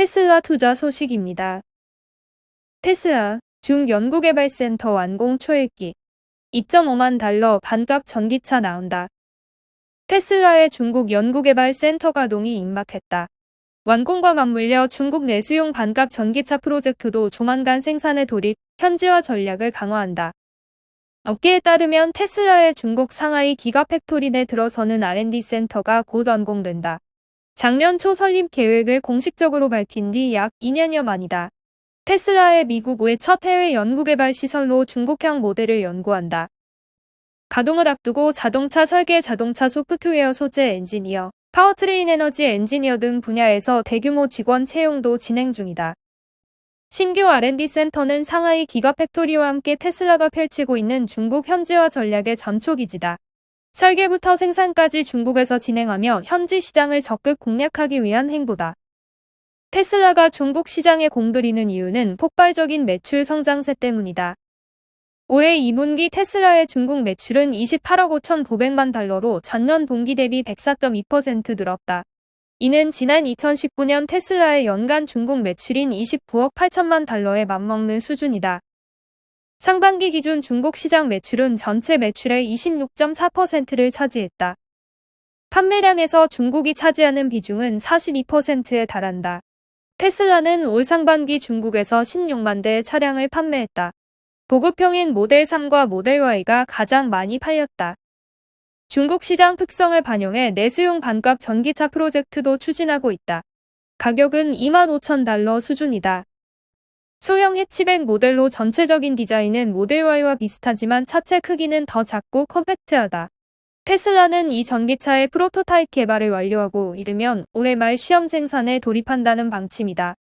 테슬라 투자 소식입니다. 테슬라 중연구개발센터 완공 초읽기 2.5만 달러 반값 전기차 나온다. 테슬라의 중국 연구개발센터 가동이 임박했다. 완공과 맞물려 중국 내수용 반값 전기차 프로젝트도 조만간 생산에 돌입, 현지화 전략을 강화한다. 업계에 따르면 테슬라의 중국 상하이 기가팩토리 내 들어서는 R&D 센터가 곧 완공된다. 작년 초 설립 계획을 공식적으로 밝힌 뒤 약 2년여 만이다. 테슬라의 미국 외 첫 해외 연구개발 시설로 중국향 모델을 연구한다. 가동을 앞두고 자동차 설계, 자동차 소프트웨어 소재 엔지니어, 파워트레인 에너지 엔지니어 등 분야에서 대규모 직원 채용도 진행 중이다. 신규 R&D 센터는 상하이 기가팩토리와 함께 테슬라가 펼치고 있는 중국 현지화 전략의 전초기지다. 설계부터 생산까지 중국에서 진행하며 현지 시장을 적극 공략하기 위한 행보다. 테슬라가 중국 시장에 공들이는 이유는 폭발적인 매출 성장세 때문이다. 올해 2분기 테슬라의 중국 매출은 28억 5,900만 달러로 전년 동기 대비 104.2% 늘었다. 이는 지난 2019년 테슬라의 연간 중국 매출인 29억 8천만 달러에 맞먹는 수준이다. 상반기 기준 중국 시장 매출은 전체 매출의 26.4%를 차지했다. 판매량에서 중국이 차지하는 비중은 42%에 달한다. 테슬라는 올 상반기 중국에서 16만 대의 차량을 판매했다. 보급형인 모델 3과 모델 Y가 가장 많이 팔렸다. 중국 시장 특성을 반영해 내수용 반값 전기차 프로젝트도 추진하고 있다. 가격은 25,000달러 수준이다. 소형 해치백 모델로 전체적인 디자인은 모델 Y와 비슷하지만 차체 크기는 더 작고 컴팩트하다. 테슬라는 이 전기차의 프로토타입 개발을 완료하고 이르면 올해 말 시험 생산에 돌입한다는 방침이다.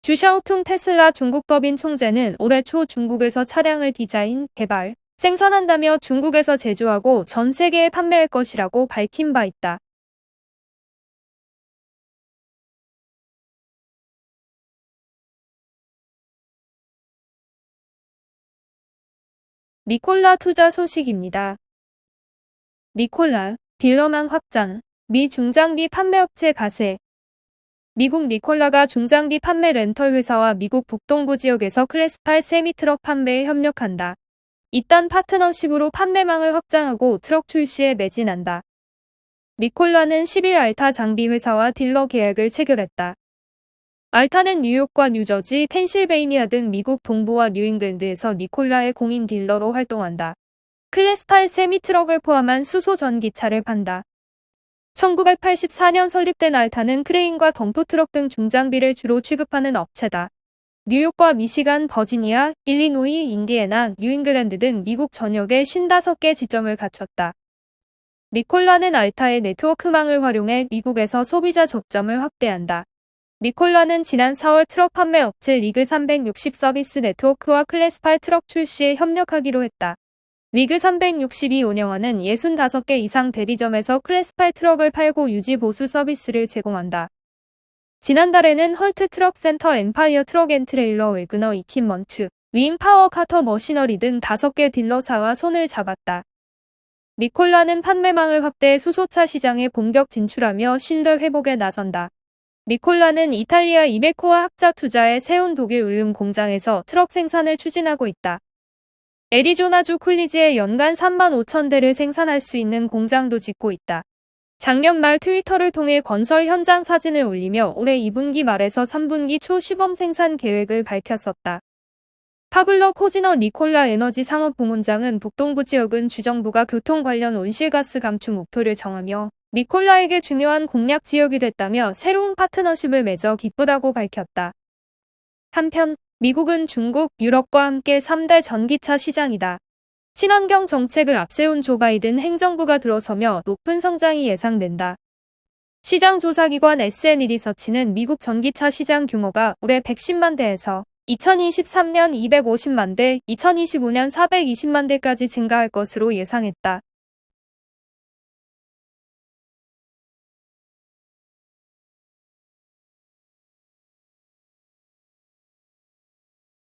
주샤오퉁 테슬라 중국법인 총재는 올해 초 중국에서 차량을 디자인, 개발, 생산한다며 중국에서 제조하고 전 세계에 판매할 것이라고 밝힌 바 있다. 니콜라 투자 소식입니다. 니콜라, 딜러망 확장, 미 중장비 판매업체 가세. 미국 니콜라가 중장비 판매 렌털 회사와 미국 북동부 지역에서 클래스 8 세미트럭 판매에 협력한다. 이딴 파트너십으로 판매망을 확장하고 트럭 출시에 매진한다. 니콜라는 10일 알타 장비 회사와 딜러 계약을 체결했다. 알타는 뉴욕과 뉴저지, 펜실베이니아 등 미국 동부와 뉴잉글랜드에서 니콜라의 공인 딜러로 활동한다. 클래스 8 세미트럭을 포함한 수소 전기차를 판다. 1984년 설립된 알타는 크레인과 덤프트럭 등 중장비를 주로 취급하는 업체다. 뉴욕과 미시간, 버지니아, 일리노이, 인디애나, 뉴잉글랜드 등 미국 전역에 55개 지점을 갖췄다. 니콜라는 알타의 네트워크망을 활용해 미국에서 소비자 접점을 확대한다. 니콜라는 지난 4월 트럭 판매 업체 리그 360 서비스 네트워크와 클래스 8 트럭 출시에 협력하기로 했다. 리그 360이 운영하는 65개 이상 대리점에서 클래스 8 트럭을 팔고 유지 보수 서비스를 제공한다. 지난달에는 헐트 트럭 센터, 엠파이어 트럭 앤 트레일러, 웨그너, 이퀴먼트, 윙 파워 카터 머시너리 등 5개 딜러사와 손을 잡았다. 니콜라는 판매망을 확대해 수소차 시장에 본격 진출하며 신뢰 회복에 나선다. 니콜라는 이탈리아 이베코와 합작 투자해 세운 독일 울름 공장에서 트럭 생산을 추진하고 있다. 애리조나주 쿨리지에 연간 3만 5천 대를 생산할 수 있는 공장도 짓고 있다. 작년 말 트위터를 통해 건설 현장 사진을 올리며 올해 2분기 말에서 3분기 초 시범 생산 계획을 밝혔었다. 파블로 코지너 니콜라 에너지 상업부문장은 북동부 지역은 주정부가 교통 관련 온실가스 감축 목표를 정하며 니콜라에게 중요한 공략 지역이 됐다며 새로운 파트너십을 맺어 기쁘다고 밝혔다. 한편 미국은 중국, 유럽과 함께 3대 전기차 시장이다. 친환경 정책을 앞세운 조 바이든 행정부가 들어서며 높은 성장이 예상된다. 시장 조사기관 S&E 리서치는 미국 전기차 시장 규모가 올해 110만 대에서 2023년 250만 대, 2025년 420만 대까지 증가할 것으로 예상했다.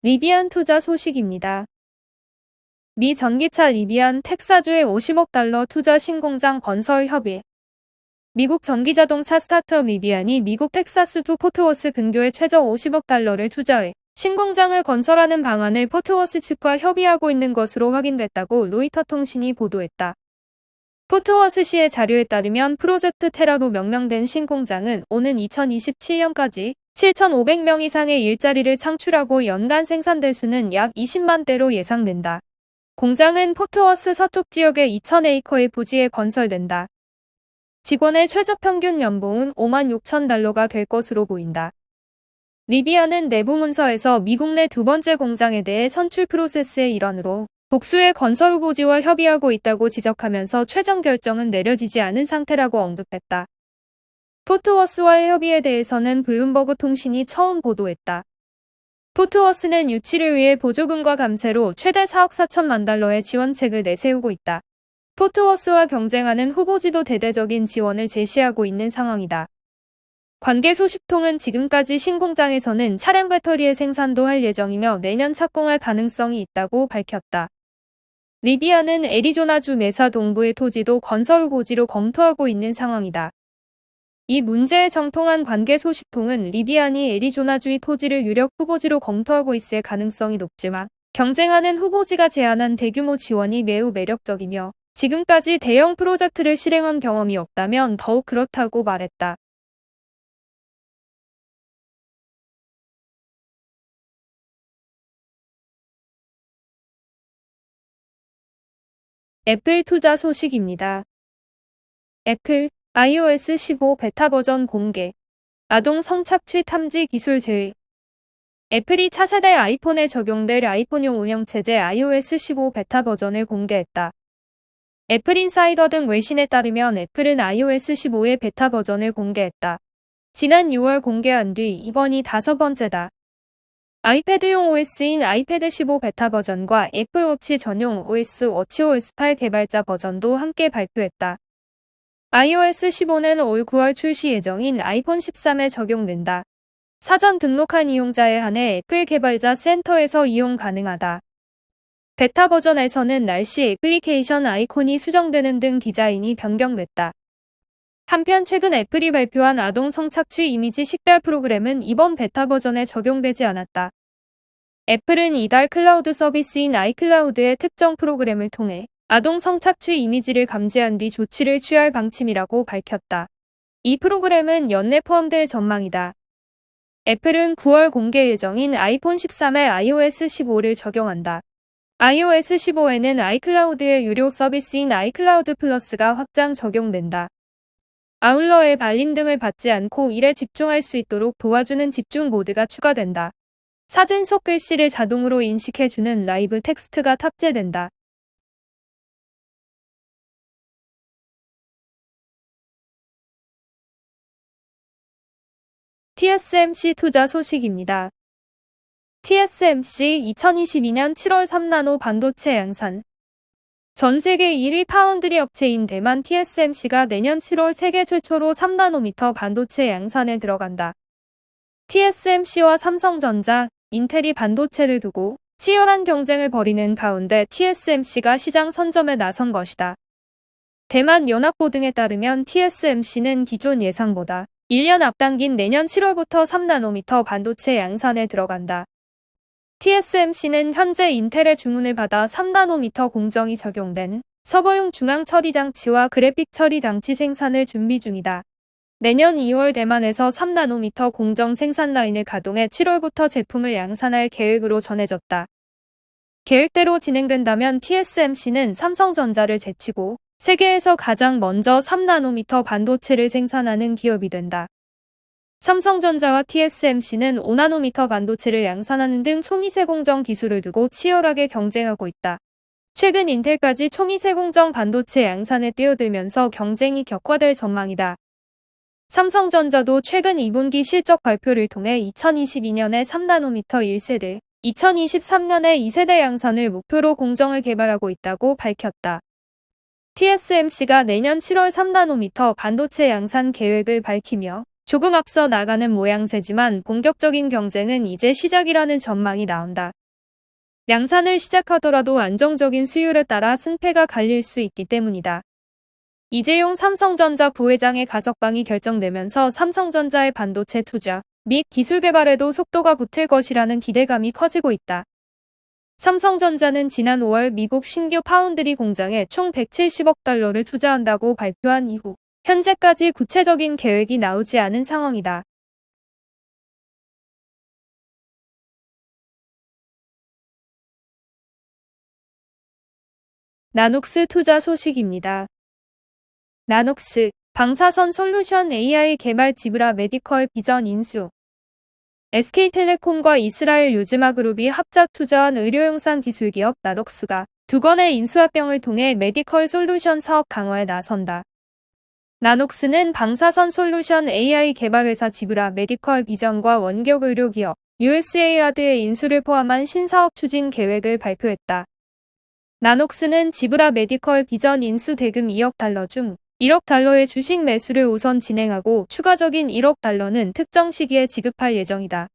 리비안 투자 소식입니다. 미 전기차 리비안 텍사주의 50억 달러 투자 신공장 건설 협의. 미국 전기자동차 스타트업 리비안이 미국 텍사스주 포트워스 근교에 최저 50억 달러를 투자해 신공장을 건설하는 방안을 포트워스 측과 협의하고 있는 것으로 확인됐다고 로이터 통신이 보도했다. 포트워스시의 자료에 따르면 프로젝트 테라로 명명된 신공장은 오는 2027년까지 7,500명 이상의 일자리를 창출하고 연간 생산 대수는 약 20만 대로 예상된다. 공장은 포트워스 서쪽 지역의 2,000에이커의 부지에 건설된다. 직원의 최저 평균 연봉은 5만 6천 달러가 될 것으로 보인다. 리비안은 내부 문서에서 미국 내 두 번째 공장에 대해 선출 프로세스의 일환으로 복수의 건설 후보지와 협의하고 있다고 지적하면서 최종 결정은 내려지지 않은 상태라고 언급했다. 포트워스와의 협의에 대해서는 블룸버그 통신이 처음 보도했다. 포트워스는 유치를 위해 보조금과 감세로 최대 4억 4천만 달러의 지원책을 내세우고 있다. 포트워스와 경쟁하는 후보지도 대대적인 지원을 제시하고 있는 상황이다. 관계 소식통은 지금까지 신공장에서는 차량 배터리의 생산도 할 예정이며 내년 착공할 가능성이 있다고 밝혔다. 리비안은 애리조나주 메사 동부의 토지도 건설 후보지로 검토하고 있는 상황이다. 이 문제에 정통한 관계 소식통은 리비안이 애리조나주의 토지를 유력 후보지로 검토하고 있을 가능성이 높지만 경쟁하는 후보지가 제안한 대규모 지원이 매우 매력적이며 지금까지 대형 프로젝트를 실행한 경험이 없다면 더욱 그렇다고 말했다. 애플 투자 소식입니다. 애플 iOS 15 베타 버전 공개. 아동 성착취 탐지 기술 제외. 애플이 차세대 아이폰에 적용될 아이폰용 운영체제 iOS 15 베타 버전을 공개했다. 애플 인사이더 등 외신에 따르면 애플은 iOS 15의 베타 버전을 공개했다. 지난 6월 공개한 뒤 이번이 5번째다. 아이패드용 OS인 아이패드 15 베타 버전과 애플워치 전용 OS 워치OS 8 개발자 버전도 함께 발표했다. iOS 15는 올 9월 출시 예정인 아이폰 13에 적용된다. 사전 등록한 이용자에 한해 애플 개발자 센터에서 이용 가능하다. 베타 버전에서는 날씨 애플리케이션 아이콘이 수정되는 등 디자인이 변경됐다. 한편 최근 애플이 발표한 아동 성착취 이미지 식별 프로그램은 이번 베타 버전에 적용되지 않았다. 애플은 이달 클라우드 서비스인 아이클라우드의 특정 프로그램을 통해 아동 성착취 이미지를 감지한 뒤 조치를 취할 방침이라고 밝혔다. 이 프로그램은 연내 포함될 전망이다. 애플은 9월 공개 예정인 아이폰 13에 iOS 15를 적용한다. iOS 15에는 아이클라우드의 유료 서비스인 아이클라우드 플러스가 확장 적용된다. 아울러 앱 알림 등을 받지 않고 일에 집중할 수 있도록 도와주는 집중 모드가 추가된다. 사진 속 글씨를 자동으로 인식해주는 라이브 텍스트가 탑재된다. TSMC 투자 소식입니다. TSMC 2022년 7월 3나노 반도체 양산. 전 세계 1위 파운드리 업체인 대만 TSMC가 내년 7월 세계 최초로 3나노미터 반도체 양산에 들어간다. TSMC와 삼성전자, 인텔이 반도체를 두고 치열한 경쟁을 벌이는 가운데 TSMC가 시장 선점에 나선 것이다. 대만 연합보 등에 따르면 TSMC는 기존 예상보다 1년 앞당긴 내년 7월부터 3나노미터 반도체 양산에 들어간다. TSMC는 현재 인텔의 주문을 받아 3나노미터 공정이 적용된 서버용 중앙 처리 장치와 그래픽 처리 장치 생산을 준비 중이다. 내년 2월 대만에서 3나노미터 공정 생산 라인을 가동해 7월부터 제품을 양산할 계획으로 전해졌다. 계획대로 진행된다면 TSMC는 삼성전자를 제치고 세계에서 가장 먼저 3나노미터 반도체를 생산하는 기업이 된다. 삼성전자와 TSMC는 5나노미터 반도체를 양산하는 등 초미세 공정 기술을 두고 치열하게 경쟁하고 있다. 최근 인텔까지 초미세 공정 반도체 양산에 뛰어들면서 경쟁이 격화될 전망이다. 삼성전자도 최근 2분기 실적 발표를 통해 2022년에 3나노미터 1세대, 2023년에 2세대 양산을 목표로 공정을 개발하고 있다고 밝혔다. TSMC가 내년 7월 3나노미터 반도체 양산 계획을 밝히며 조금 앞서 나가는 모양새지만 본격적인 경쟁은 이제 시작이라는 전망이 나온다. 양산을 시작하더라도 안정적인 수율에 따라 승패가 갈릴 수 있기 때문이다. 이재용 삼성전자 부회장의 가석방이 결정되면서 삼성전자의 반도체 투자 및 기술 개발에도 속도가 붙을 것이라는 기대감이 커지고 있다. 삼성전자는 지난 5월 미국 신규 파운드리 공장에 총 170억 달러를 투자한다고 발표한 이후 현재까지 구체적인 계획이 나오지 않은 상황이다. 나녹스 투자 소식입니다. 나녹스, 방사선 솔루션 AI 개발 지브라 메디컬 비전 인수. SK텔레콤과 이스라엘 요즈마그룹이 합작 투자한 의료용산 기술기업 나녹스가 두 건의 인수합병을 통해 메디컬 솔루션 사업 강화에 나선다. 나녹스는 방사선 솔루션 AI 개발 회사 지브라 메디컬 비전과 원격 의료기업 USA라드의 인수를 포함한 신사업 추진 계획을 발표했다. 나녹스는 지브라 메디컬 비전 인수 대금 2억 달러 중 1억 달러의 주식 매수를 우선 진행하고 추가적인 1억 달러는 특정 시기에 지급할 예정이다.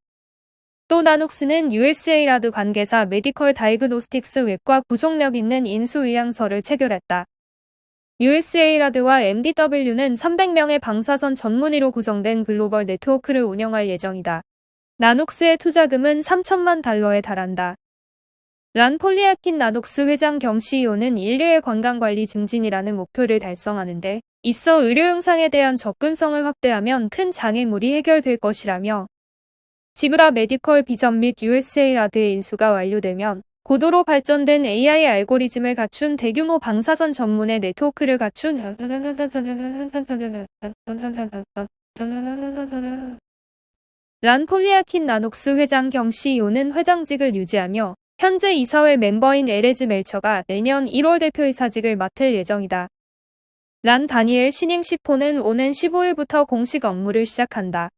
또 나녹스는 USA라드 관계사 메디컬 다이그노스틱스 웹과 구속력 있는 인수 의향서를 체결했다. USA라드와 MDW는 300명의 방사선 전문의로 구성된 글로벌 네트워크를 운영할 예정이다. 나녹스의 투자금은 3천만 달러에 달한다. 란 폴리아킨 나녹스 회장 겸 CEO는 인류의 건강관리 증진이라는 목표를 달성하는 데 있어 의료용상에 대한 접근성을 확대하면 큰 장애물이 해결될 것이라며 지브라 메디컬 비전 및 USA라드의 인수가 완료되면 고도로 발전된 AI 알고리즘을 갖춘 대규모 방사선 전문의 네트워크를 갖춘 란 폴리아킨 나녹스 회장 겸 CEO는 회장직을 유지하며 현재 이사회 멤버인 에레즈 멜처가 내년 1월 대표이사직을 맡을 예정이다. 란 다니엘 신임 CFO는 오는 15일부터 공식 업무를 시작한다.